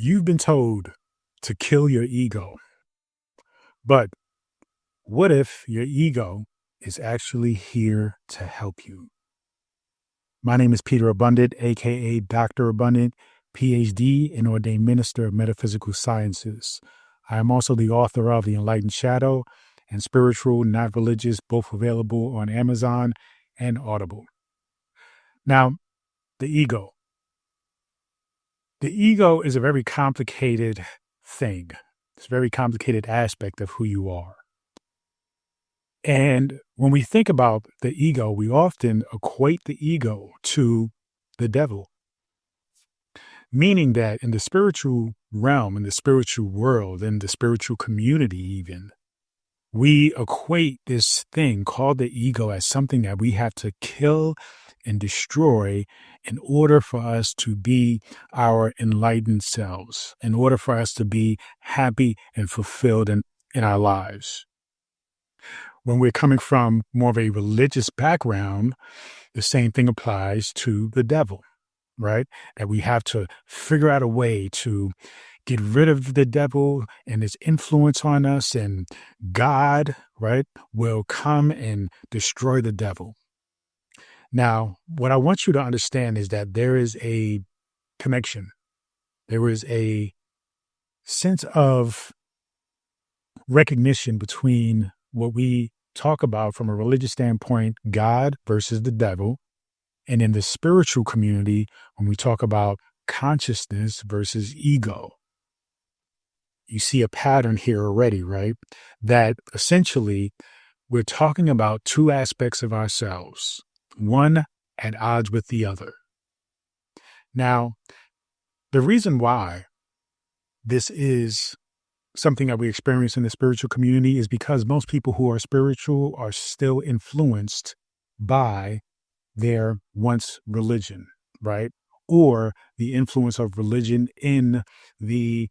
You've been told to kill your ego, but what if your ego is actually here to help you? My name is Peter Abundant, aka Dr. Abundant, PhD and ordained minister of metaphysical sciences. I am also the author of The Enlightened Shadow and Spiritual, Not Religious, both available on Amazon and Audible. Now, the ego. The ego is a very complicated thing. It's a very complicated aspect of who you are. And when we think about the ego, we often equate the ego to the devil, meaning that in the spiritual realm, in the spiritual world, in the spiritual community even, we equate this thing called the ego as something that we have to kill and destroy in order for us to be our enlightened selves, in order for us to be happy and fulfilled in our lives. When we're coming from more of a religious background, the same thing applies to the devil, right? That we have to figure out a way to get rid of the devil and his influence on us, and God, right, will come and destroy the devil. Now, what I want you to understand is that there is a connection. There is a sense of recognition between what we talk about from a religious standpoint, God versus the devil, and in the spiritual community, when we talk about consciousness versus ego. You see a pattern here already, right? That essentially we're talking about two aspects of ourselves, one at odds with the other. Now, the reason why this is something that we experience in the spiritual community is because most people who are spiritual are still influenced by their once religion, right? Or the influence of religion in the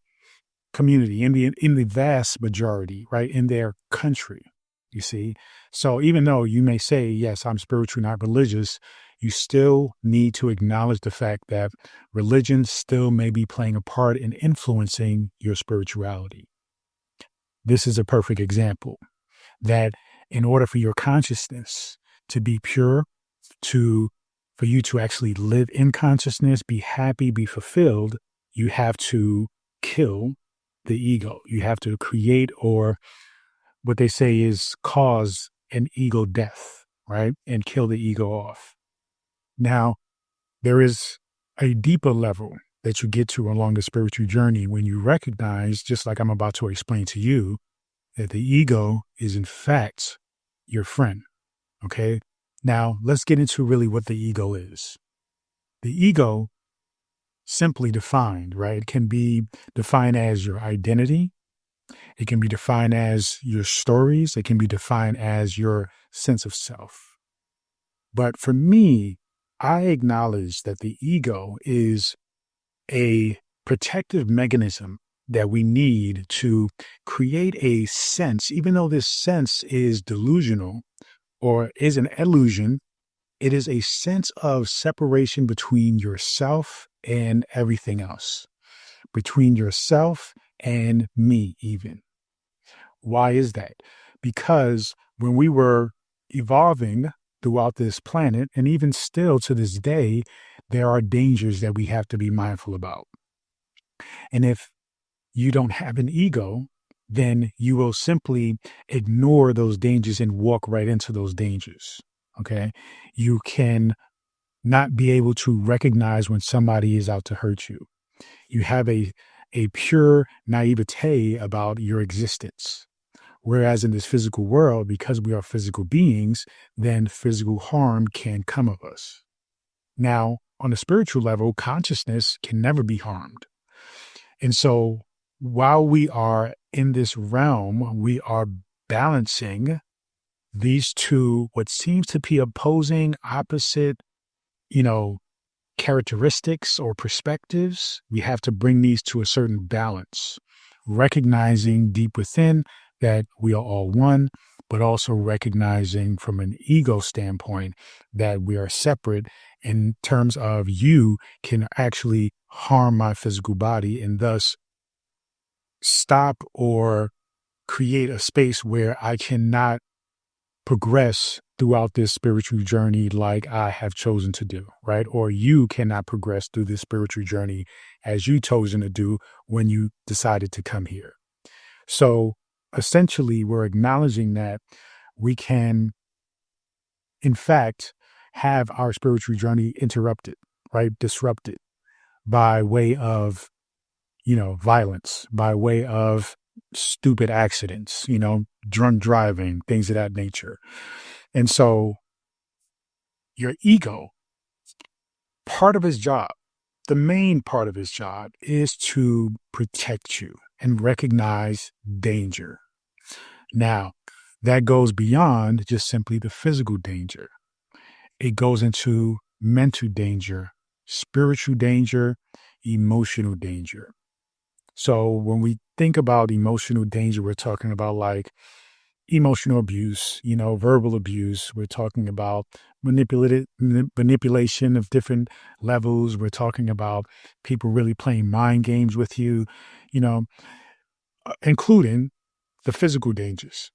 community, in the vast majority, right? In their country, you see? So even though you may say, yes, I'm spiritual, not religious, you still need to acknowledge the fact that religion still may be playing a part in influencing your spirituality. This is a perfect example that in order for your consciousness to be pure, for you to actually live in consciousness, be happy, be fulfilled, you have to kill the ego. You have to create, or what they say is cause an ego death, right? And kill the ego off. Now, there is a deeper level that you get to along the spiritual journey when you recognize, just like I'm about to explain to you, that the ego is in fact your friend. Okay. Now let's get into really what the ego is. The ego, simply defined, right? It can be defined as your identity. It can be defined as your stories. It can be defined as your sense of self. But for me, I acknowledge that the ego is a protective mechanism that we need to create a sense, even though this sense is delusional or is an illusion, it is a sense of separation between yourself and everything else, between yourself and me even. Why is that? Because when we were evolving throughout this planet, and even still to this day, there are dangers that we have to be mindful about. And if you don't have an ego, then you will simply ignore those dangers and walk right into those dangers. Okay. You can not be able to recognize when somebody is out to hurt you. You have a pure naivete about your existence. Whereas in this physical world, because we are physical beings, then physical harm can come of us. Now, on a spiritual level, consciousness can never be harmed. And so while we are in this realm, we are balancing these two, what seems to be opposing, opposite, characteristics or perspectives. We have to bring these to a certain balance, recognizing deep within that we are all one, but also recognizing from an ego standpoint that we are separate in terms of you can actually harm my physical body and thus stop or create a space where I cannot progress throughout this spiritual journey like I have chosen to do, right? Or you cannot progress through this spiritual journey as you chosen to do when you decided to come here. So essentially, we're acknowledging that we can, in fact, have our spiritual journey interrupted, right? Disrupted by way of, violence, by way of stupid accidents, drunk driving, things of that nature. And so your ego, part of his job, the main part of his job is to protect you and recognize danger. Now, that goes beyond just simply the physical danger. It goes into mental danger, spiritual danger, emotional danger. So when we think about emotional danger, we're talking about like emotional abuse, verbal abuse. We're talking about manipulation of different levels. We're talking about people really playing mind games with you, you know, including the physical dangers.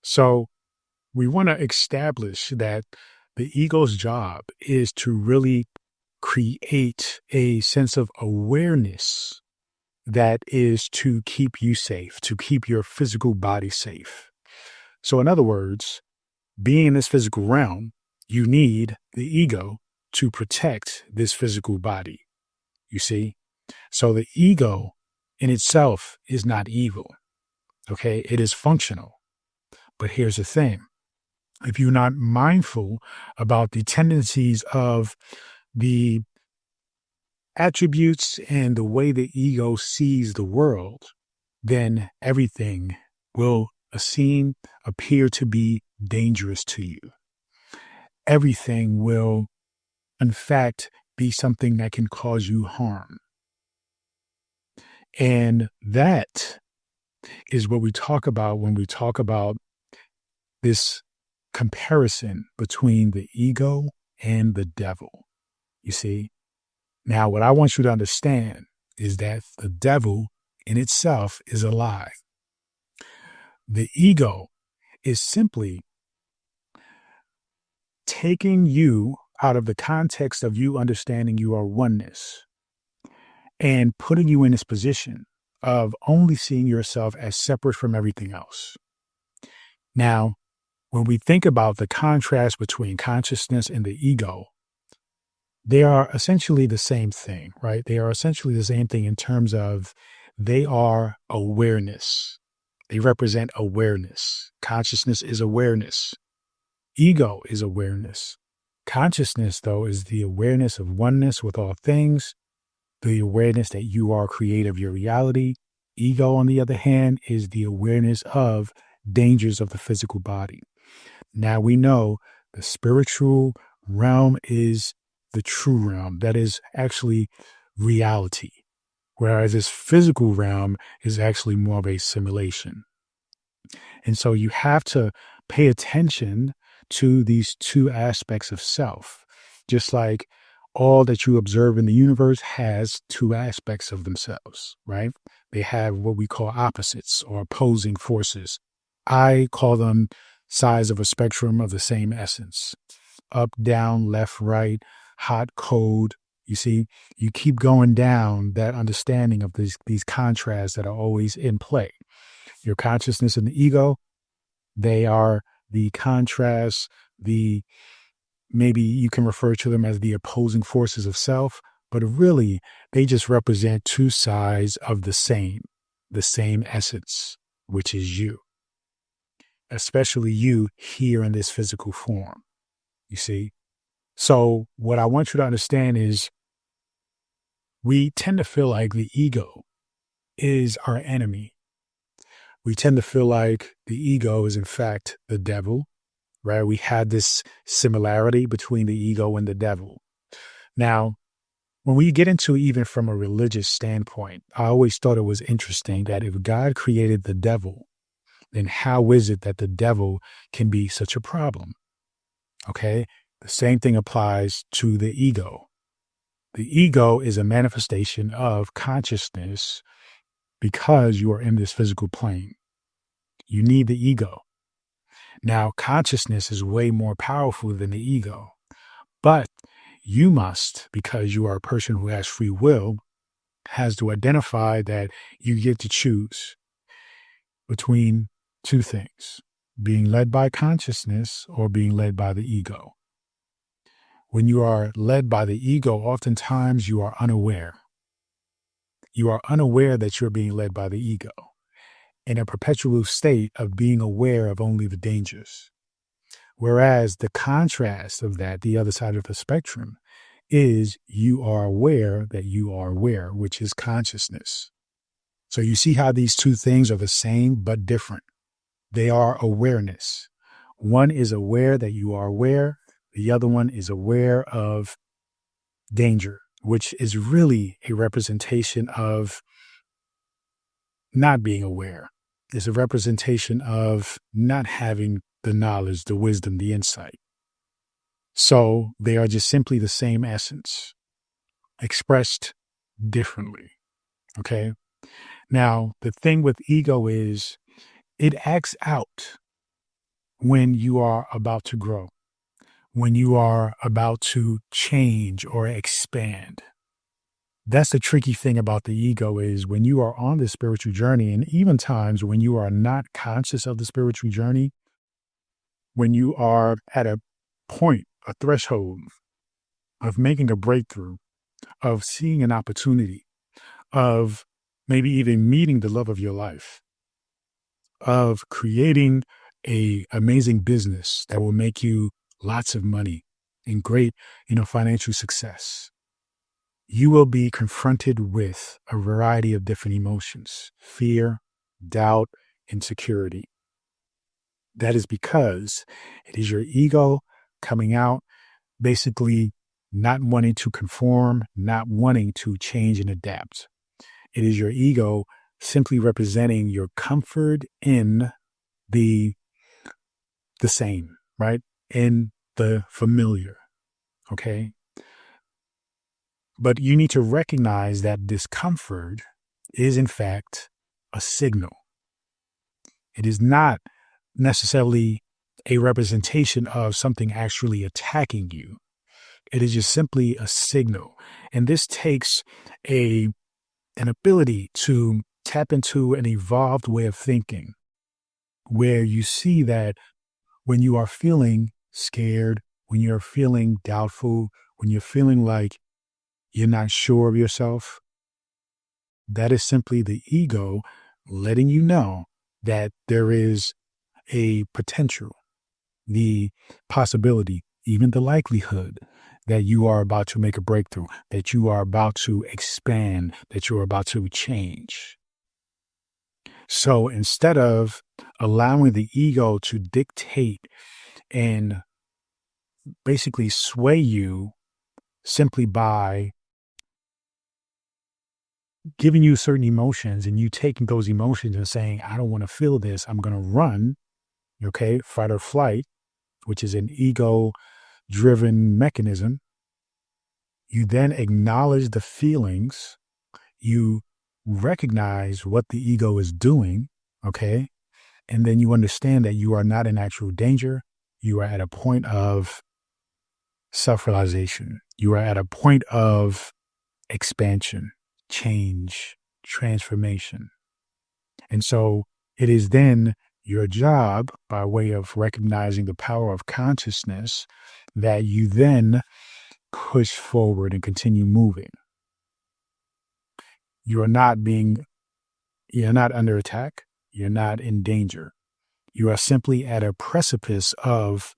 So we want to establish that the ego's job is to really create a sense of awareness that is to keep you safe, to keep your physical body safe. So in other words, being in this physical realm, you need the ego to protect this physical body. You see? So the ego in itself is not evil. Okay? It is functional. But here's the thing. If you're not mindful about the tendencies of the attributes and the way the ego sees the world, then everything will appear to be dangerous to you. Everything will, in fact, be something that can cause you harm. And that is what we talk about when we talk about this comparison between the ego and the devil. You see? Now, what I want you to understand is that the devil in itself is a lie. The ego is simply taking you out of the context of you understanding you are oneness and putting you in this position of only seeing yourself as separate from everything else. Now, when we think about the contrast between consciousness and the ego, they are essentially the same thing, right? They are essentially the same thing in terms of they are awareness. They represent awareness. Consciousness is awareness. Ego is awareness. Consciousness, though, is the awareness of oneness with all things, the awareness that you are creator of your reality. Ego, on the other hand, is the awareness of dangers of the physical body. Now we know the spiritual realm is the true realm. That is actually reality. Whereas this physical realm is actually more of a simulation. And so you have to pay attention to these two aspects of self, just like all that you observe in the universe has two aspects of themselves, right? They have what we call opposites or opposing forces. I call them sides of a spectrum of the same essence. Up, down, left, right, hot, cold. You see, you keep going down that understanding of these contrasts that are always in play. Your consciousness and the ego, they are the contrasts, maybe you can refer to them as the opposing forces of self, but really they just represent two sides of the same essence, which is you, especially you here in this physical form. You see? So what I want you to understand is we tend to feel like the ego is our enemy. We tend to feel like the ego is in fact the devil, right? We had this similarity between the ego and the devil. Now, when we get into even from a religious standpoint, I always thought it was interesting that if God created the devil, then how is it that the devil can be such a problem? Okay. The same thing applies to the ego. The ego is a manifestation of consciousness because you are in this physical plane. You need the ego. Now, consciousness is way more powerful than the ego, but you must, because you are a person who has free will, has to identify that you get to choose between two things, being led by consciousness or being led by the ego. When you are led by the ego, oftentimes you are unaware. You are unaware that you're being led by the ego, in a perpetual state of being aware of only the dangers. Whereas the contrast of that, the other side of the spectrum, is you are aware that you are aware, which is consciousness. So you see how these two things are the same but different. They are awareness. One is aware that you are aware. The other one is aware of danger, which is really a representation of not being aware. It's a representation of not having the knowledge, the wisdom, the insight. So they are just simply the same essence, expressed differently. Okay. Now, the thing with ego is it acts out when you are about to grow, when you are about to change or expand. That's the tricky thing about the ego is when you are on this spiritual journey, and even times when you are not conscious of the spiritual journey, when you are at a point, a threshold of making a breakthrough, of seeing an opportunity, of maybe even meeting the love of your life, of creating a amazing business that will make you lots of money and great, financial success, you will be confronted with a variety of different emotions: fear, doubt, insecurity. That is because it is your ego coming out, basically not wanting to conform, not wanting to change and adapt. It is your ego simply representing your comfort in the same, right? In the familiar. Okay. But you need to recognize that discomfort is in fact a signal. It is not necessarily a representation of something actually attacking you. It is just simply a signal. And this takes an ability to tap into an evolved way of thinking, where you see that when you are feeling scared, when you're feeling doubtful, when you're feeling like you're not sure of yourself, that is simply the ego letting you know that there is a potential, the possibility, even the likelihood that you are about to make a breakthrough, that you are about to expand, that you're about to change. So instead of allowing the ego to dictate and basically sway you simply by giving you certain emotions and you taking those emotions and saying, I don't want to feel this, I'm going to run, okay, fight or flight, which is an ego-driven mechanism. You then acknowledge the feelings. You recognize what the ego is doing, okay? And then you understand that you are not in actual danger. You are at a point of self-realization. You are at a point of expansion, change, transformation. And so it is then your job, by way of recognizing the power of consciousness, that you then push forward and continue moving. You're not under attack. You're not in danger. You are simply at a precipice of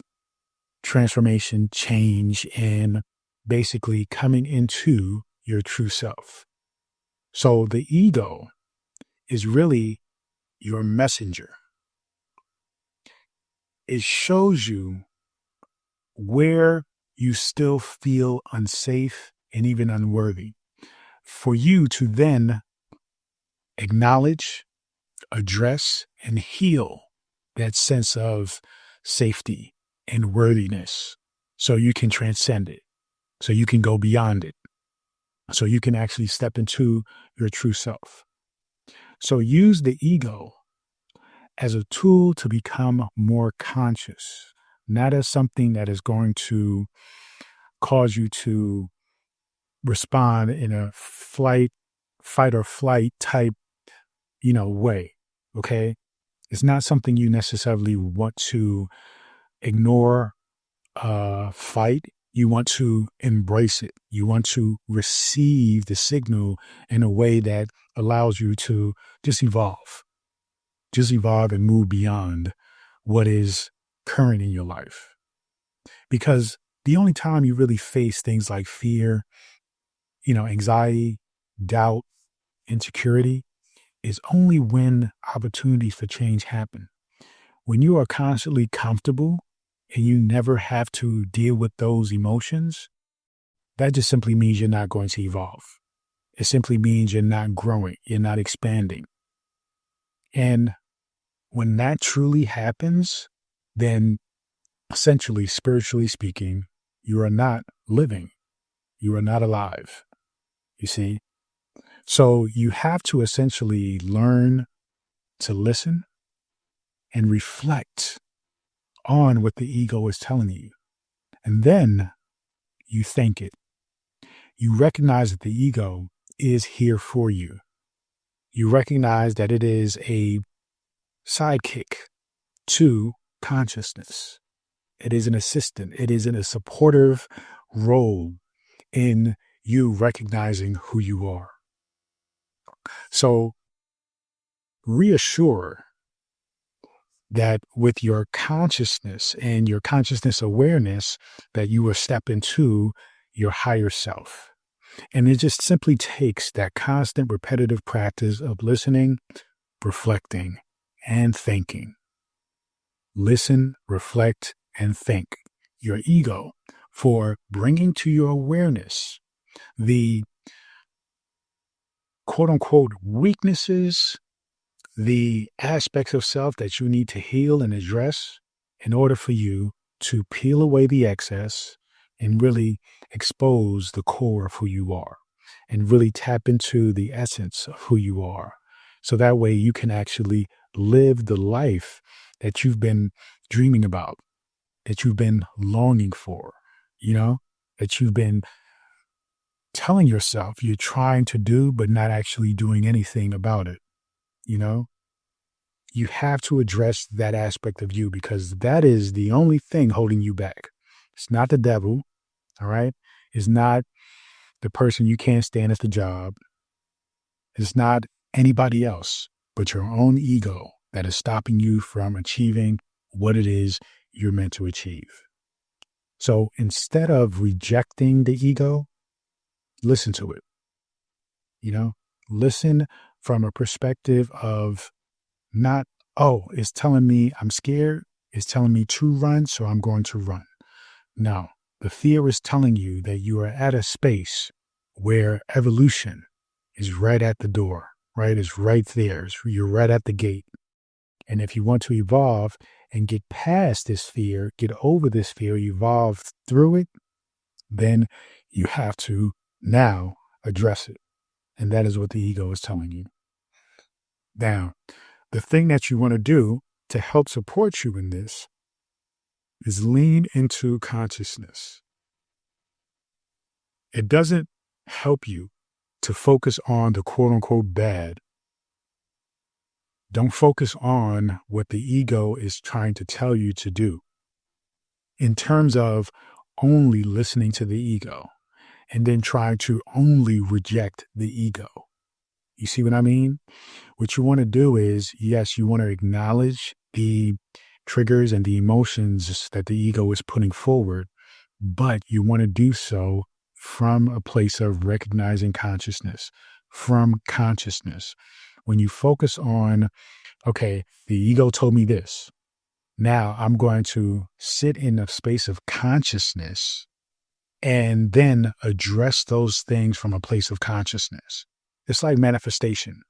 transformation, change, and basically coming into your true self. So the ego is really your messenger. It shows you where you still feel unsafe and even unworthy, for you to then acknowledge, address, and heal that sense of safety and worthiness, so you can transcend it, so you can go beyond it, so you can actually step into your true self. So use the ego as a tool to become more conscious, not as something that is going to cause you to respond in a fight or flight type, way. Okay. It's not something you necessarily want to ignore, fight. You want to embrace it. You want to receive the signal in a way that allows you to just evolve and move beyond what is current in your life. Because the only time you really face things like fear, anxiety, doubt, insecurity is only when opportunities for change happen. When you are constantly comfortable and you never have to deal with those emotions, that just simply means you're not going to evolve. It simply means you're not growing, you're not expanding. And when that truly happens, then essentially, spiritually speaking, you are not living. You are not alive. You see? So you have to essentially learn to listen and reflect on what the ego is telling you. And then you thank it. You recognize that the ego is here for you. You recognize that it is a sidekick to consciousness. It is an assistant. It is in a supportive role in you recognizing who you are. So reassure that with your consciousness and your consciousness awareness that you will step into your higher self. And it just simply takes that constant repetitive practice of listening, reflecting, and thinking. Listen, reflect, and thank your ego for bringing to your awareness the quote unquote weaknesses, the aspects of self that you need to heal and address in order for you to peel away the excess and really expose the core of who you are and really tap into the essence of who you are. So that way you can actually live the life that you've been dreaming about, that you've been longing for, that you've been telling yourself you're trying to do, but not actually doing anything about it. You have to address that aspect of you because that is the only thing holding you back. It's not the devil. All right. It's not the person you can't stand at the job. It's not anybody else but your own ego that is stopping you from achieving what it is you're meant to achieve. So instead of rejecting the ego, listen to it. Listen from a perspective of not, oh, it's telling me I'm scared. It's telling me to run, so I'm going to run. No, the fear is telling you that you are at a space where evolution is right at the door, right? It's right there. You're right at the gate. And if you want to evolve and get past this fear, get over this fear, evolve through it, then you have to now address it. And that is what the ego is telling you. Now, the thing that you want to do to help support you in this is lean into consciousness. It doesn't help you to focus on the quote unquote bad. Don't focus on what the ego is trying to tell you to do in terms of only listening to the ego and then trying to only reject the ego. You see what I mean? What you want to do is, yes, you want to acknowledge the triggers and the emotions that the ego is putting forward, but you want to do so from a place of recognizing consciousness, from consciousness. When you focus on, okay, the ego told me this. Now I'm going to sit in a space of consciousness and then address those things from a place of consciousness. It's like manifestation.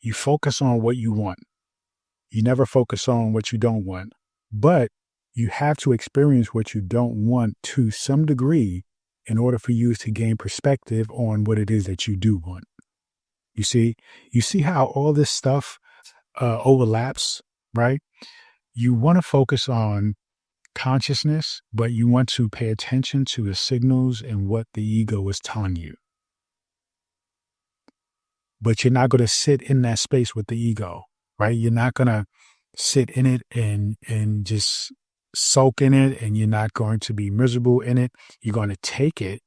You focus on what you want. You never focus on what you don't want, but You have to experience what you don't want to some degree in order for you to gain perspective on what it is that you do want. You see how all this stuff overlaps, right? You want to focus on consciousness, but you want to pay attention to the signals and what the ego is telling you. But you're not going to sit in that space with the ego, right? You're not going to sit in it and just sulk in it, and you're not going to be miserable in it. You're going to take it,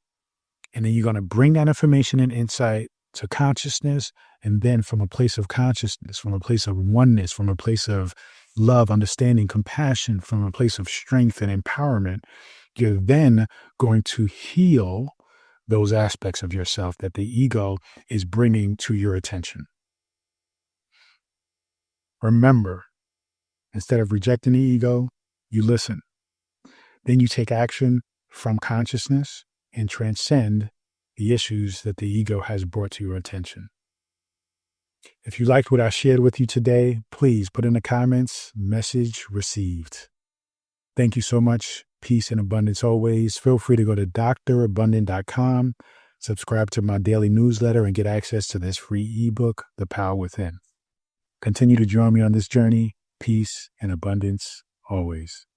and then you're going to bring that information and insight to consciousness. And then from a place of consciousness, from a place of oneness, from a place of love, understanding, compassion, from a place of strength and empowerment, you're then going to heal those aspects of yourself that the ego is bringing to your attention. Remember, instead of rejecting the ego, you listen. Then you take action from consciousness and transcend the issues that the ego has brought to your attention. If you liked what I shared with you today, please put in the comments, message received. Thank you so much. Peace and abundance always. Feel free to go to drabundant.com, subscribe to my daily newsletter, and get access to this free ebook, The Power Within. Continue to join me on this journey. Peace and abundance always.